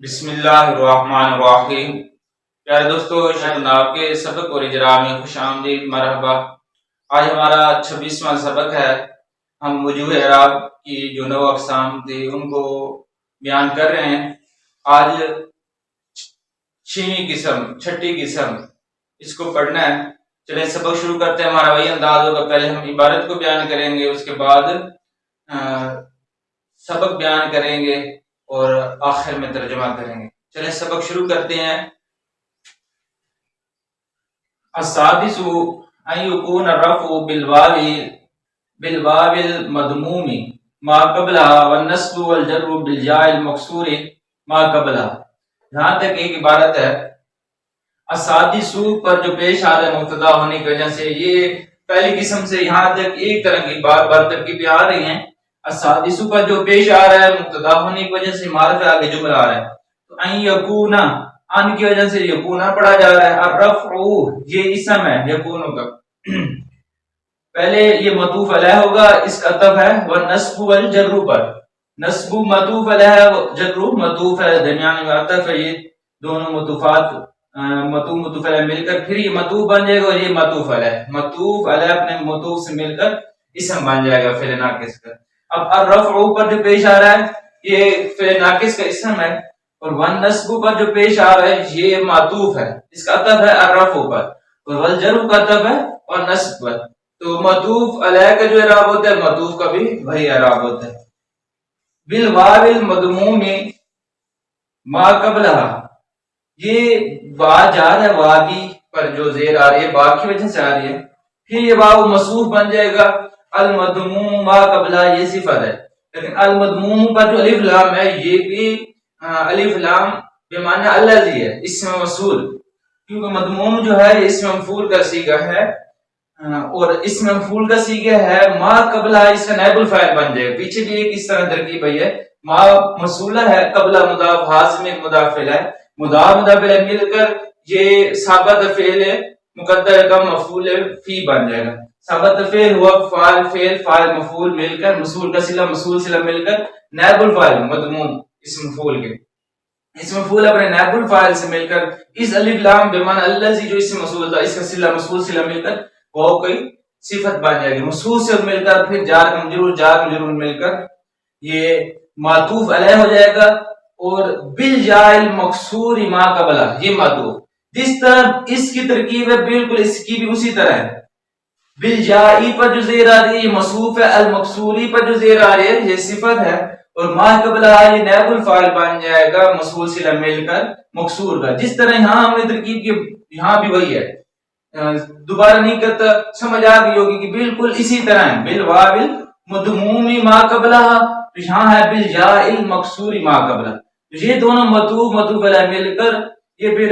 بسم اللہ الرحمن الرحیم۔ پیارے دوستو، شاہد کے سبق اور اجرا میں خوش آمدید، مرحبا۔ آج ہمارا 26واں سبق ہے۔ ہم وجوہ اعراب کی جو 9 اقسام تھی ان کو بیان کر رہے ہیں۔ آج 6ٹھی قسم اس کو پڑھنا ہے۔ چلیں سبق شروع کرتے ہیں۔ ہمارا وہی انداز ہوگا، پہلے ہم عبارت کو بیان کریں گے، اس کے بعد سبق بیان کریں گے اور آخر میں ترجمہ کریں گے۔ چلیں سبق شروع کرتے ہیں۔ السادس ان يكون الرفع بالواو المضموم ما قبلها والنصب والجر بالجاء المكسور ما قبلها۔ یہاں تک ایک عبارت ہے، السادس پر جو پیش آ رہا ہے مبتدا ہونے کی وجہ سے، یہ پہلی قسم سے یہاں تک ایک طرح کی بار ترکیبیں آ رہی ہیں۔ السادس پر جو پیش آ رہا ہے مبتدا ہونے کی وجہ سے معرف آگے جملہ آ رہا ہے، تو ان یکون، ان کی وجہ سے یکون پڑھا جا رہا ہے۔ الرفع یہ اسم ہے یکون کا، پہلے یہ معطوف علیہ ہوگا، اس کا عطف ہے والنصب والجر پر۔ نصب معطوف علیہ، جر معطوف ہے، درمیان میں عطف ہے۔ یہ دونوں معطوفات معطوف علیہ مل کر پھر یہ معطوف بن جائے گا، اور یہ معطوف علیہ، معطوف علیہ اپنے معطوف سے مل کر اسم بن جائے گا فعل ناقص کا۔ اب الرفع پر جو پیش آ رہا ہے یہ فعل ناقص کا اسم ہے، اور والنصب پر جو پیش آ رہا ہے یہ معطوف ہے، اس کا عطف ہے الرفع پر، اور والجر کا عطف ہے اور نصب پر۔ تو معطوف علیہ کا جو اعراب ہوتا ہے معطوف کا بھی وہی اعراب ہوتا ہے۔ بالواو المضموم ما قبلها، یہ وا جار ہے، واوی پر جو زیر آ رہی ہے با کی وجہ سے آ رہی ہے، پھر یہ واو موصوف بن جائے گا۔ المضموم ما قبلہ یہ صفت ہے، لیکن المضموم پر جو الف لام ہے یہ بھی الف لام بمعنی الذی ہے، اسم موصول، کیونکہ مضموم جو ہے یہ اسم مفعول کا صیغہ ہے، اور اسم مفعول کا صیغہ ہے ما قبلہ، اس کا نائب الفاعل بن جائے گا۔ پیچھے بھی ایک اس طرح ترکیب ہے، ما موصولہ ہے، قبلہ مضاف، حاضر میں مضاف ہے، مضاف مل کر یہ ثابت فعل مقدر کا مفعول فی بن جائے گا۔ ثابت فعل ہوا فاعل مفعول مل کر موصول کا صلہ، موصول صلہ مل کر نائب الفاعل مضموم اسم مفعول کے، اسم مفعول اپنے نائب الفاعل سے مل کر اس الف لام بمعنی الذی جو اسم موصول تھا، اس کا صلہ موصول صلہ مل کر وہ کوئی صفت بن جائے گی، موصول سے مل کر پھر جار مجرور مل کر یہ معطوف علیہ ہو جائے گا، اور بالجاء المکسور ما قبلہ یہ معطوف، جس طرح اس کی ترکیب ہے بالکل اس کی بھی اسی طرح ہے۔ بالجائی پر جو زیر آ رہی ہے یہ موصوف ہے، المکسوری پر جو زیر آ رہی ہے یہ صفت ہے، اور ما قبلہ یہ نائب الفاعل بن جائے گا موصول صلہ مل کر مکسور کا۔ جس طرح یہاں ہم نے ترکیب کی یہاں بھی وہی ہے، دوبارہ نہیں کرتا، سمجھ آ گئی ہوگی کہ بالکل اسی طرح ہے۔ بالواو المضموم ما قبلہ، یہاں ہے بالجاء المکسور ما قبلہ، یہ دونوں معطوف علیہ مل کر یہ پھر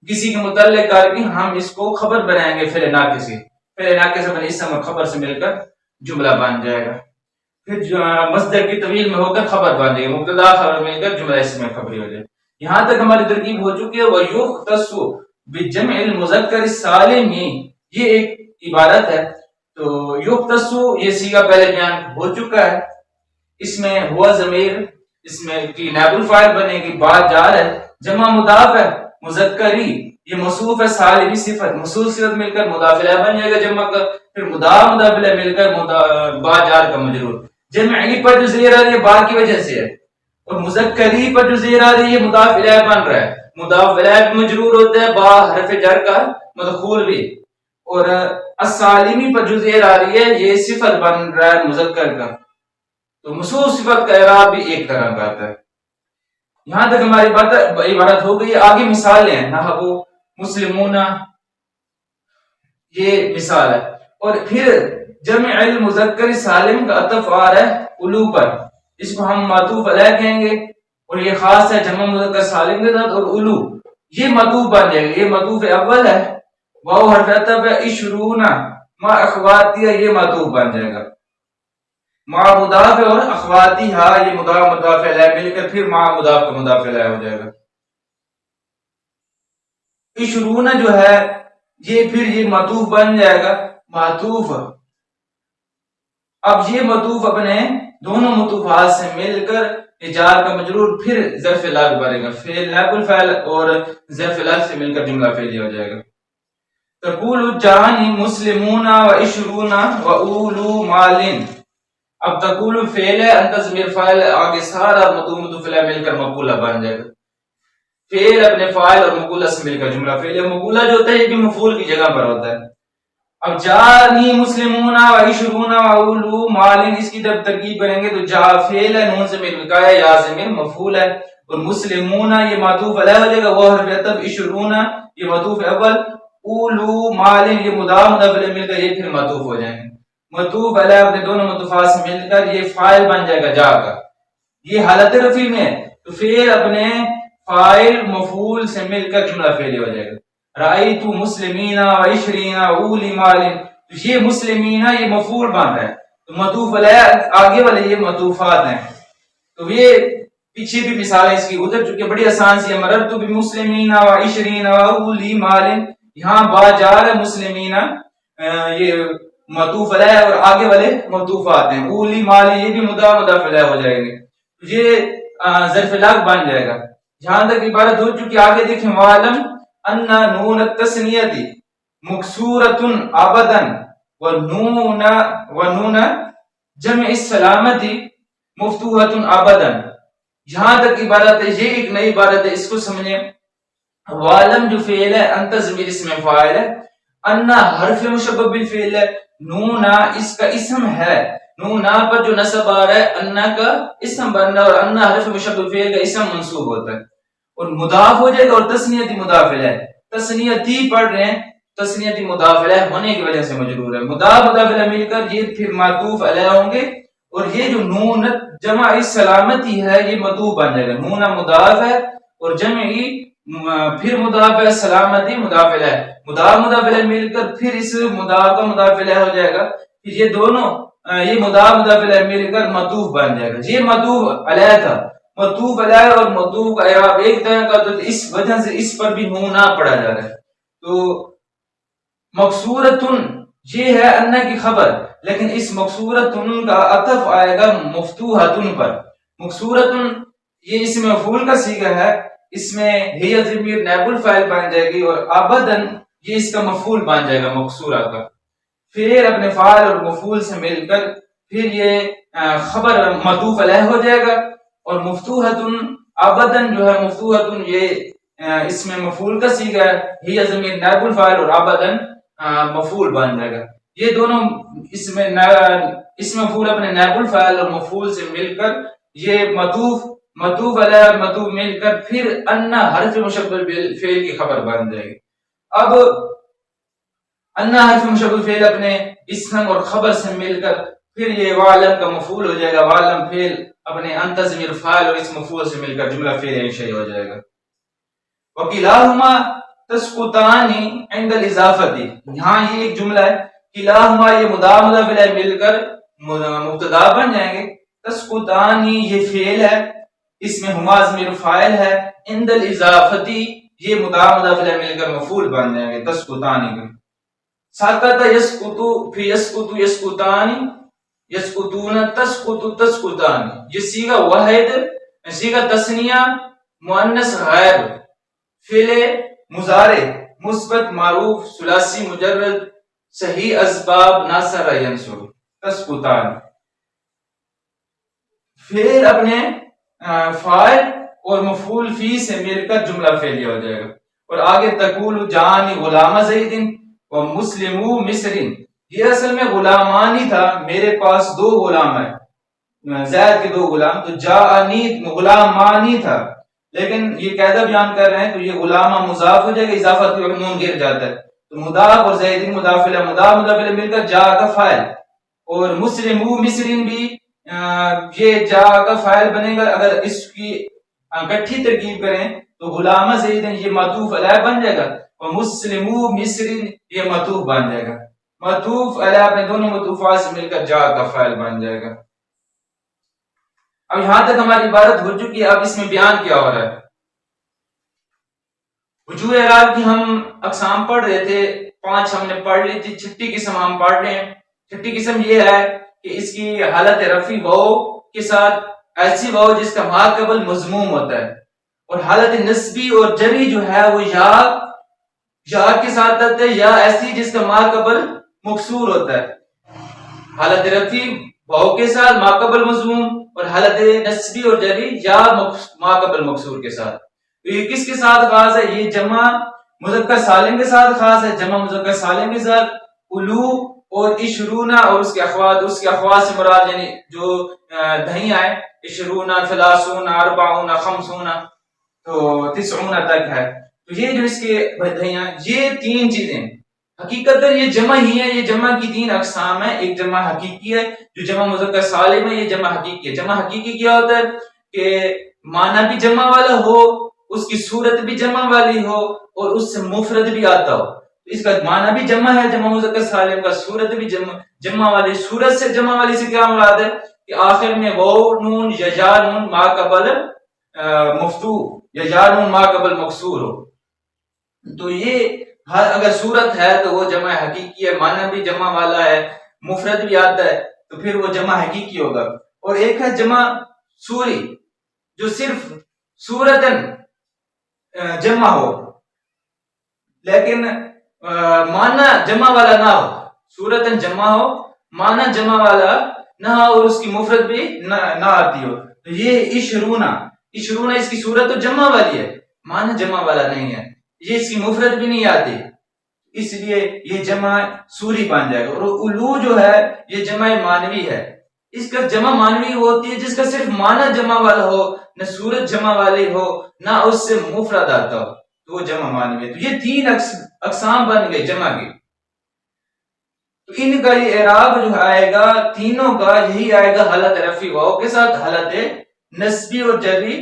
کسی کے متعلق کر کے ہم اس کو خبر بنائیں گے فعل ناقص سے، فعل ناقص اپنے اسم اور خبر سے مل کر جملہ بن جائے گا، پھر مصدر کی طویل میں ہو کر خبر بن جائے گا، مبتدا خبر مل کر جملہ اسم خبری ہو جائے گا۔ یہاں تک ہماری ترکیب ہو چکی ہے۔ وَيُخْتَصُ بِجَمْعِ الْمُذَكَّرِ السَّالِمِ، یہ ایک عبارت ہے۔ تو یختص یہ صیغہ پہلے بیان ہو چکا ہے، اس میں ہوا ضمیر اس میں کی نائب الفاعل بنے گی، بعد جار ہے، جمع مضاف ہے، مذکری یہ موصوف ہے، سالمی صفت، موصول صفت مل کر مضاف الیہ بن جائے گا جمع کا، پھر مضاف الیہ مل کر با جار کا مجرور۔ جمعی پر جو زیر آ رہی ہے با کی وجہ سے ہے، اور مذکری پر جو زیر آ رہی ہے مضاف الیہ بن رہا ہے، مضاف الیہ مجرور ہوتا ہے، با حرف جر کا مدخول بھی، اور السالمی پر جو زیر آ رہی ہے یہ صفت بن رہا ہے مذکر کا، تو موصول صفت کا اعراب بھی ایک طرح کا آتا ہے۔ یہاں تک ہماری عبارت ہو گئی۔ آگے مثالیں ہیں، نحو مسلمون یہ مثال ہے، اور پھر جمع المذکر سالم کا عطف آ رہا ہے الو پر، اس کو ہم معطوف علیہ کہیں گے، اور یہ خاص ہے جمع مذکر سالم کے ساتھ، اور الو یہ معطوف بن جائے گا، یہ معطوف اول ہے، واو حرف عطف ہے، اشرون ما اخواتیہ یہ معطوف بن جائے گا، مع مضاف اور اخواتی ہاں یہ مضاف الیہ مل کر پھر مع مضاف کا مضاف الیہ ہو جائے گا۔ عشرون جو ہے یہ پھر یہ معطوف بن جائے گا، معطوف، اب یہ معطوف اپنے دونوں متوفات سے مل کر جار کا مجرور پھر ظرف لاغ بنے گا، فعل نائب الفاعل اور ظرف لاغ سے مل کر جملہ فعلیہ ہو جائے گا۔ تقول جانی مسلمون و عشرون و اولو مالن، اب تقول فعل ہے، انت ضمیر فاعل، آگے سارا متوفعلہ مل کر مقولہ بن جائے گا۔ فعل اپنے فاعل اور مقولہ سے مل کر جملہ فعلیہ، مقولہ جو ہوتا ہے یہ بھی مفعول کی جگہ پر ہوتا ہے۔ اب جانی مسلمون و عشرون و اولو مالن، اس کی جب ترکیب کریں گے تو جا فعل ہے، نون ضمیر وقایہ، یا ضمیر مفعول ہے، اور مسلمون یہ معطوف علیہ ہو جائے گا، وہ حرف عطف، عشرون یہ معطوف اول، اولو مالن یہ مضاف مضاف الیہ مل کر یہ پھر معطوف ہو جائیں گے۔ معطوف علیہ اپنے دونوں معطوفات سے مل کر یہ فاعل بن جائے گا جا کا، یہ حالت رفع میں ہے تو فعل اپنے فاعل مفعول سے مل کر جملہ فعلی ہو جائے گا۔ رأیت مسلمین و عشرین اولی مالن، تو یہ مسلمین یہ مفعول بن رہا ہے تو معطوف علیہ آگے والے یہ معطوفات ہیں، تو یہ پیچھے بھی مثالیں اس کی گزر چکی، بڑی آسان سی ہے۔ مررت بمسلمین و عشرین اولی مالن، یہاں با جار مسلمین یہ معطوف علیہ اور آگے والے معطوفات ہیں، اولی مالی یہ بھی مضاف مضاف الیہ ہو جائیں گے، یہ ظرف لاغ بن جائے گا۔ جہاں تک عبارت ہو چکی آگے دیکھیں، وَعَلَمْ أَنَّ نُونَ التَّثْنِيَةِ مُكْسُورَةٌ أَبَدًا وَنُونَ جمع السلامتی مفتوحۃ ابداً، جہاں تک عبارت ہے یہ ایک نئی عبارت ہے، اس کو سمجھیں۔ وعلم جو فعل ہے، انت ضمیر اسم فاعل ہے، انا حرف مشبہ بالفعل ہے، نونا اس کا اسم ہے، نونا پر جو نصب آ رہا ہے انا کا اسم بننا، اور انا حرف مشبہ بالفعل کا اسم منصوب ہوتا ہے اور مضاف ہو جائے گا، اور تثنیتی مضاف الیہ، تثنیتی پڑھ رہے ہیں، تثنیتی مضاف الیہ ہونے کی وجہ سے مجرور ہے، مضاف مضاف الیہ مل کر یہ پھر معطوف علیہ ہوں گے، اور یہ جو نون جمع سلامتی ہے یہ معطوف بن جائے گا، نون مضاف ہے اور جمعی پھر مضاف ہے، سلامتی مضاف الیہ، مضاف مضاف الیہ مل کر پھر اس مضاف کا مضاف الیہ ہو جائے گا، پھر یہ دونوں یہ مضاف مضاف الیہ مل کر معطوف بن جائے گا۔ یہ معطوف علیہ تھا، معطوف علیہ اور معطوف اعراب ایک طرح کا، تو اس وجہ سے اس پر بھی نون نہ پڑھا جا رہا ہے۔ تو مقصورتن یہ ہے انا کی خبر، لیکن اس مقصورتن کا عطف آئے گا مفتوحتن پر۔ مقصورتن یہ اس میں مفعول کا صیغہ ہے، اس میں ہی ضمیر نائب الفاعل بن جائے گی، اور ابدن یہ اس کا مفعول بن جائے گا مقصورہ کا، پھر اپنے فاعل اور مفعول سے مل کر پھر یہ خبر معطوف علیہ ہو جائے گا، اور مفتوحتن ابدن جو ہے مفتوحتن یہ اس میں مفعول کا صیغہ ہے، ہی ضمیر نائب الفاعل اور ابدن مفعول بن جائے گا۔ یہ دونوں اس میں مفعول اپنے نائب الفاعل اور مفعول سے مل کر یہ معطوف علیہ اور معطوف مل کر پھر انا حرف مشبہ بالفعل کی خبر بن جائے گی۔ اب انا حرف مشبہ بالفعل اپنے اسم اور خبر سے مل کر پھر یہ وعلم کا مفعول ہو جائے گا، وعلم فعل اپنے انت ضمیر فاعل اور اس مفعول سے مل کر جملہ فعل انشائی ہو جائے گا۔ وکلاہما تسقطان عند الاضافۃ، یہاں یہ ایک جملہ ہے، کلاہما یہ مضاف مضاف الیہ مل کر مبتدا بن جائیں گے، تسقطان یہ فعل ہے، اس میں ہما ضمیر فاعل ہے، عند الاضافۃ یہ مضاف مضاف الیہ مل کر مفعول بن جائیں گے، تسقطان کا۔ سقط یسقط فی یسقط یسقطان یسقطون تسقط تسقطان، یہ صیغہ واحد، صیغہ تثنیہ مؤنث غائب، فعل مضارع مثبت معروف ثلاثی مجرد صحیح اسباب ناصر ینصر، تسقطان فعل اپنے فاعل اور مفعول فی سے مل کر جملہ فعلیہ ہو جائے گا، اور آگے تقول جانی غلام زید و مسلم مصر، یہ اصل میں غلامانی تھا، میرے پاس دو غلام ہیں، زید کے دو غلام، تو جانی غلامانی تھا، لیکن یہ قاعدہ بیان کر رہے ہیں تو یہ غلامہ مضاف ہو جائے گا، اضافت کے وقت نون گر جاتا ہے، تو مضاف اور زید مضاف الیہ مضاف مضاف الیہ مل کر جا کا فاعل، اور مسلم مصرین بھی یہ جا کا فاعل بنے گا، اگر اس کی اکٹھی ترکیب کریں تو غلامہ زید یہ معطوف علیہ بن جائے گا، اور مسلم مصرین یہ معطوف بن جائے گا، معطوف علیہ اپنے دونوں معطوفات سے مل کر جا کا فاعل بن جائے گا۔ اب یہاں تک ہماری عبارت ہو چکی ہے، اب اس میں بیان کیا ہو رہا ہے؟ وجوہ اعراب کی ہم اقسام پڑھ رہے تھے، 5 ہم نے پڑھ لی تھی، چھٹی قسم ہم پڑھ رہے ہیں۔ چھٹی قسم یہ ہے کہ اس کی حالت رفع واو کے ساتھ ایسی واو جس کا ما قبل مضموم ہوتا ہے، اور حالت نسبی اور جری جو ہے وہ یا کے ساتھ آتا ہے، یا ایسی جس کا ما قبل مکسور ہوتا ہے. حالت رفع واو کے ساتھ ما قبل مضموم، اور حالت نسبی اور جری یا ما قبل مکسور کے ساتھ. تو یہ کس کے ساتھ خاص ہے؟ یہ جمع مذکر سالم کے ساتھ خاص ہے. جمع مذکر سالم کے ساتھ الو اور عشرون اور اس کے اخوات سے مراد یعنی جو دہیاں ہیں، عشرون، ثلاثون، اربعون، خمسون تو تسعون تک ہے. تو یہ جو اس کے دہیاں، یہ تین چیزیں حقیقت یہ جمع ہی ہے. یہ جمع کی تین اقسام ہیں. ایک جمع حقیقی ہے جو جمع مذکر سالم ہے، یہ جمع حقیقی ہے. جمع حقیقی کیا ہوتا ہے کہ معنی بھی جمع والا ہو، اس کی صورت بھی جمع والی ہو، اور اس سے مفرد بھی آتا ہو. اس کا معنی بھی جمع ہے جمع مذکر سالم کا، صورت بھی جمع والی. صورت سے جمع والی سے کیا مراد ہے کہ آخر میں واو نون یا یا نون ما قبل مفتوح یا یا نون ما قبل مکسور ہو. تو یہ اگر صورت ہے تو وہ جمع حقیقی ہے، معنی بھی جمع والا ہے، مفرد بھی آتا ہے، تو پھر وہ جمع حقیقی ہوگا. اور ایک ہے جمع سوری جو صرف صورتن جمع ہو لیکن معنی جمع والا نہ ہو. صورتن جمع ہو، معنی جمع والا نہ ہو، اور اس کی مفرد بھی نہ آتی ہو. تو یہ عشرون اس کی صورت تو جمع والی ہے، معنی جمع والا نہیں ہے، یہ اس کی مفرد بھی نہیں آتی، اس لیے یہ جمع سوری بن جائے گا. اور الو جو ہے یہ جمع مانوی ہے. اس کا جمع مانوی ہوتی ہے جس کا صرف معنی جمع والا ہو، نہ صورت جمع والی ہو، نہ اس سے مفرد آتا ہو، تو وہ جمع مانوی ہے. تو یہ تین اقسام بن گئے جمع کی. تو ان کا یہ اعراب جو آئے گا تینوں کا یہی آئے گا حالت رفع واو کے ساتھ، حالت نسبی اور جری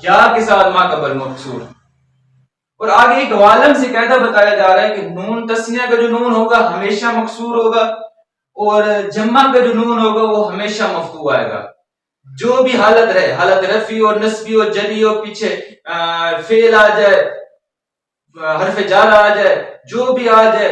یا کے ساتھ ما قبل مکسور. اور آگے ایک عالم سے قاعدہ بتایا جا رہا ہے کہ نون تسنیہ کا جو نون ہوگا ہمیشہ مکسور ہوگا، اور جمع کا جو نون ہوگا وہ ہمیشہ مفتوح آئے گا. جو بھی حالت رہے، حالت رفع اور نسبی اور جری اور پیچھے فعل آ جائے، حرف جار آ جائے، جو بھی آ جائے،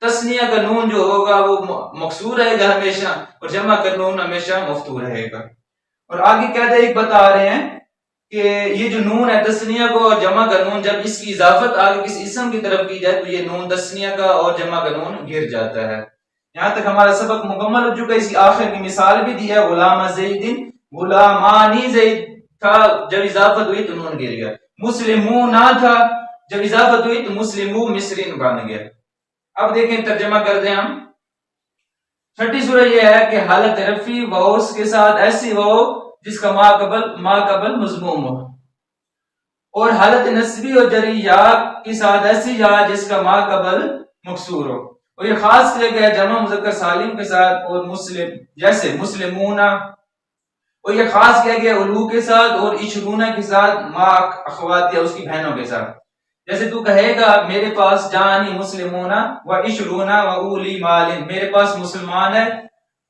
تسنیہ کا نون جو ہوگا وہ مکسور رہے گا ہمیشہ، اور جمع کا نون ہمیشہ مفتوح رہے گا. اور آگے کہتے ہیں ایک بتا رہے ہیں کہ یہ جو نون ہے تسنیہ کو اور جمع کا نون، جب اس کی اضافت آگے کسی اسم کی طرف کی جائے تو یہ نون تسنیہ کا اور جمع کا نون گر جاتا ہے. یہاں تک ہمارا سبق مکمل ہو چکا ہے. اس کی آخر کی مثال بھی دی ہے، غلام زید غلامانی زید تھا، جب اضافت ہوئی تو نون گر گیا. مسلمون تھا، جب اضافت ہوئی تو مسلمو مصرین بن گیا. اب دیکھیں ترجمہ کر دیں ہم. چھٹی صورت یہ ہے کہ حالت رفع واو کے ساتھ ایسی واو جس کا ما قبل مضموم ہو، اور حالت نسبی اور جری یا کے ساتھ ایسی یا جس کا ما قبل مکسور ہو. اور یہ خاص کیا گیا جمع مذکر سالم کے ساتھ، اور مسلم جیسے مسلمون، اور یہ خاص کیا گیا الو کے ساتھ اور عشرون کے ساتھ، ما اخوات یا اس کی بہنوں کے ساتھ. جیسے تو کہے گا میرے پاس جانی مسلمون و عشرون و اولی مال، میرے پاس مسلمان ہے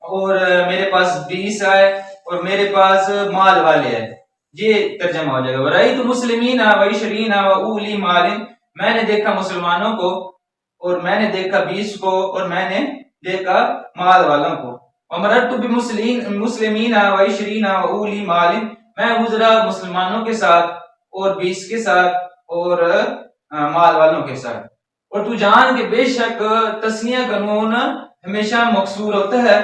اور میرے پاس 20 ہے اور میرے پاس مال والے ہیں. یہ ترجمہ ہو جائے گا. رأیت مسلمین و عشرین و اولی مال، میں نے دیکھا مسلمانوں کو اور میں نے دیکھا 20 کو اور میں نے دیکھا مال والوں کو. ومررت بمسلمین و عشرین و اولی مال، میں گزرا مسلمانوں کے ساتھ اور 20 کے ساتھ اور مال والوں کے ساتھ. اور تو جان کہ بے شک تسنیہ کا نون ہمیشہ مکسور ہوتا ہے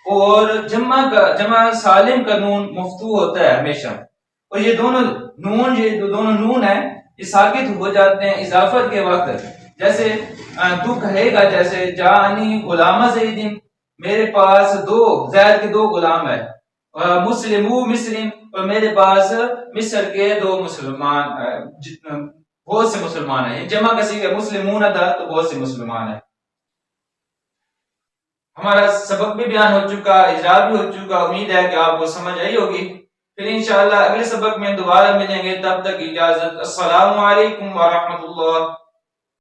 اور جمع سالم کا نون مفتوح ہوتا ہے ہمیشہ. اور یہ دونوں نون ہیں یہ ساکت ہو جاتے ہیں اضافت کے وقت. جیسے تو کہے گا جیسے جانی غلام زیدین، میرے پاس زید کے 2 غلام ہے، مسلمو مصرین، اور میرے پاس مصر کے 2 مسلمان، بہت سے مسلمان ہیں. جمع کا صیغہ مسلمون تھا تو بہت سے مسلمان ہیں. ہمارا سبق بھی بیان ہو چکا، اجرا بھی ہو چکا. امید ہے کہ آپ کو سمجھ آئی ہوگی. پھر انشاءاللہ اگلے سبق میں دوبارہ ملیں گے. تب تک اجازت. السلام علیکم ورحمۃ اللہ.